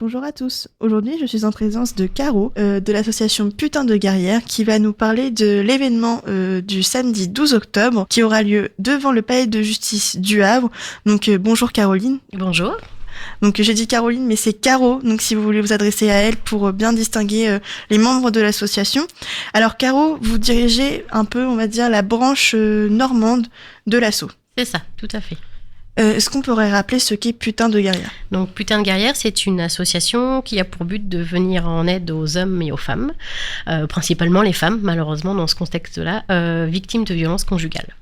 Bonjour à tous. Aujourd'hui, je suis en présence de Caro, de l'association Putain de Guerrière, qui va nous parler de l'événement du samedi 12 octobre, qui aura lieu devant le palais de justice du Havre. Donc, bonjour Caroline. Bonjour. Donc, j'ai dit Caroline, mais c'est Caro. Donc, si vous voulez vous adresser à elle pour bien distinguer les membres de l'association. Alors, Caro, vous dirigez un peu, on va dire, la branche normande de l'asso. C'est ça, tout à fait. Est-ce qu'on pourrait rappeler ce qu'est Putain de Guerrière ? Donc, Putain de Guerrière, c'est une association qui a pour but de venir en aide aux hommes et aux femmes, principalement les femmes, malheureusement, dans ce contexte-là, victimes de violences conjugales.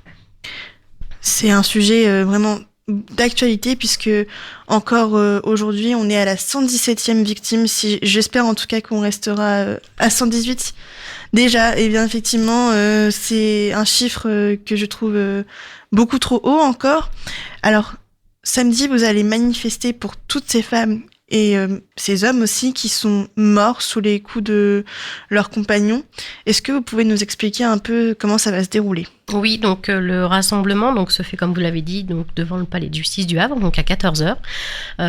C'est un sujet vraiment d'actualité puisque encore aujourd'hui, on est à la 117e victime. J'espère en tout cas qu'on restera à 118 déjà. Et bien effectivement, c'est un chiffre que je trouve beaucoup trop haut encore. Alors, samedi, vous allez manifester pour toutes ces femmes et ces hommes aussi qui sont morts sous les coups de leurs compagnons. Est-ce que vous pouvez nous expliquer un peu comment ça va se dérouler ? Oui, donc le rassemblement se fait, comme vous l'avez dit, donc, devant le palais de justice du Havre, donc à 14h.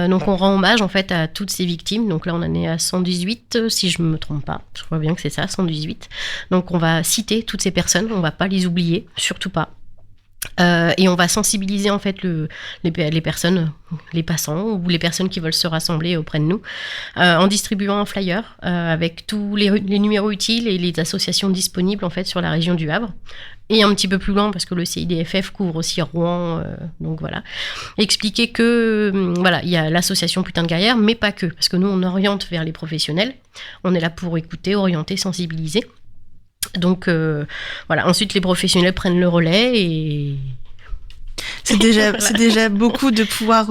Donc on rend hommage en fait à toutes ces victimes. Donc là, on en est à 118, si je ne me trompe pas. Je crois bien que c'est ça, 118. Donc on va citer toutes ces personnes, on ne va pas les oublier, surtout pas. Et on va sensibiliser en fait les personnes, les passants ou les personnes qui veulent se rassembler auprès de nous en distribuant un flyer avec tous les numéros utiles et les associations disponibles en fait sur la région du Havre et un petit peu plus loin parce que le CIDFF couvre aussi Rouen, donc voilà. Expliquer que voilà, il y a l'association Putain de Guerrière, mais pas que, parce que nous on oriente vers les professionnels, on est là pour écouter, orienter, sensibiliser. Donc voilà, ensuite les professionnels prennent le relais et... C'est déjà beaucoup de pouvoir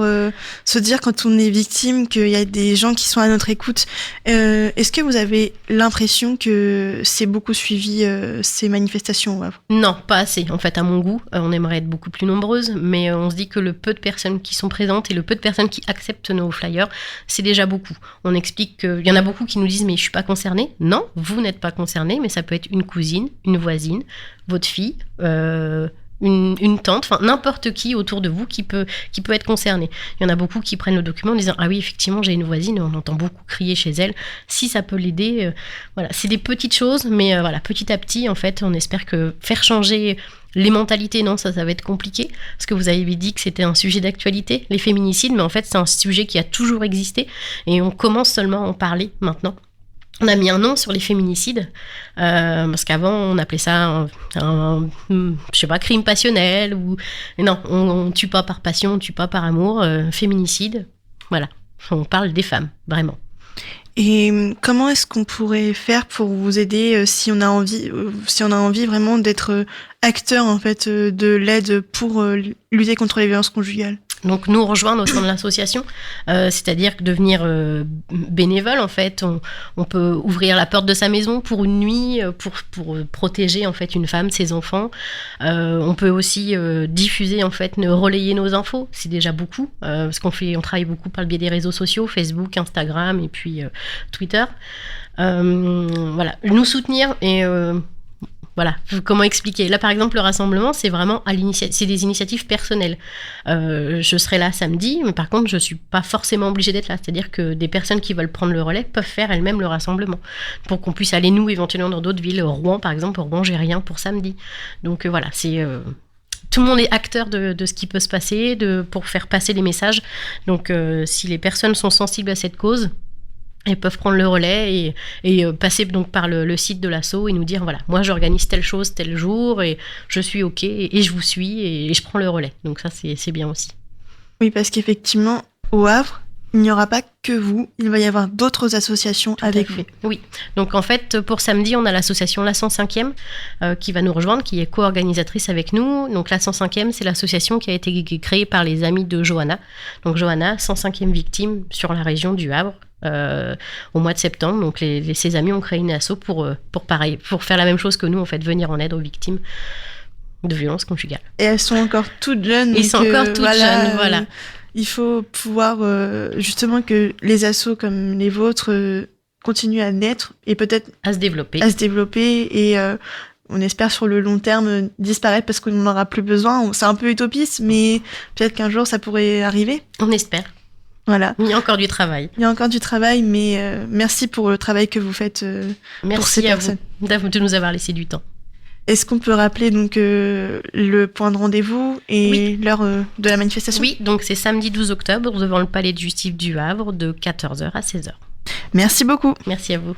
se dire quand on est victime qu'il y a des gens qui sont à notre écoute. Est-ce que vous avez l'impression que c'est beaucoup suivi ces manifestations au Havre ? Non, pas assez. En fait, à mon goût, on aimerait être beaucoup plus nombreuses, mais on se dit que le peu de personnes qui sont présentes et le peu de personnes qui acceptent nos flyers, c'est déjà beaucoup. On explique qu'il y en a beaucoup qui nous disent « mais je suis pas concernée ». Non, vous n'êtes pas concernée, mais ça peut être une cousine, une voisine, votre fille... une tante, enfin n'importe qui autour de vous qui peut être concerné. Il y en a beaucoup qui prennent le document en disant ah oui effectivement j'ai une voisine, on entend beaucoup crier chez elle, si ça peut l'aider, voilà, c'est des petites choses, mais voilà, petit à petit en fait on espère que faire changer les mentalités, non, ça va être compliqué, parce que vous avez dit que c'était un sujet d'actualité, les féminicides, mais en fait c'est un sujet qui a toujours existé et on commence seulement à en parler maintenant. On a mis un nom sur les féminicides, parce qu'avant, on appelait ça un crime passionnel, ou... Non, on tue pas par passion, on tue pas par amour, féminicide, voilà. On parle des femmes, vraiment. Et comment est-ce qu'on pourrait faire pour vous aider si on a envie vraiment d'être acteur, en fait, de l'aide pour lutter contre les violences conjugales ? Donc nous rejoindre au sein de l'association, c'est-à-dire devenir bénévole en fait. On peut ouvrir la porte de sa maison pour une nuit pour protéger en fait une femme, ses enfants. On peut aussi diffuser en fait, relayer nos infos, c'est déjà beaucoup parce on travaille beaucoup par le biais des réseaux sociaux, Facebook, Instagram et puis Twitter. Voilà, nous soutenir et voilà, comment expliquer ? Là, par exemple, le rassemblement, c'est vraiment c'est des initiatives personnelles. Je serai là samedi, mais par contre, je ne suis pas forcément obligée d'être là. C'est-à-dire que des personnes qui veulent prendre le relais peuvent faire elles-mêmes le rassemblement pour qu'on puisse aller, nous, éventuellement, dans d'autres villes. Rouen, par exemple, Rouen, j'ai rien pour samedi. Donc voilà, c'est... Tout le monde est acteur de ce qui peut se passer, pour faire passer les messages. Donc si les personnes sont sensibles à cette cause... Ils peuvent prendre le relais et passer donc par le site de l'asso et nous dire voilà, moi j'organise telle chose tel jour et je suis ok et je vous suis et je prends le relais. Donc ça c'est bien aussi. Oui, parce qu'effectivement au Havre, il n'y aura pas que vous, il va y avoir d'autres associations avec vous. Oui, donc en fait pour samedi on a l'association La 105e qui va nous rejoindre, qui est co-organisatrice avec nous. Donc la 105e c'est l'association qui a été créée par les amis de Johanna. Donc Johanna, 105e victime sur la région du Havre. Au mois de septembre, donc ses amis ont créé une asso pour faire la même chose que nous en fait, venir en aide aux victimes de violences conjugales. Et elles sont encore toutes jeunes. Ils sont encore toutes jeunes, voilà. Il faut pouvoir justement que les assos comme les vôtres continuent à naître et peut-être à se développer et on espère sur le long terme disparaître parce qu'on n'en aura plus besoin. C'est un peu utopiste, mais peut-être qu'un jour ça pourrait arriver. On espère. Voilà. Il y a encore du travail. Il y a encore du travail, mais merci pour le travail que vous faites pour ces personnes. Merci à vous de nous avoir laissé du temps. Est-ce qu'on peut rappeler donc le point de rendez-vous et l'heure de la manifestation ? Oui, donc c'est samedi 12 octobre devant le Palais de Justice du Havre de 14h à 16h. Merci beaucoup. Merci à vous.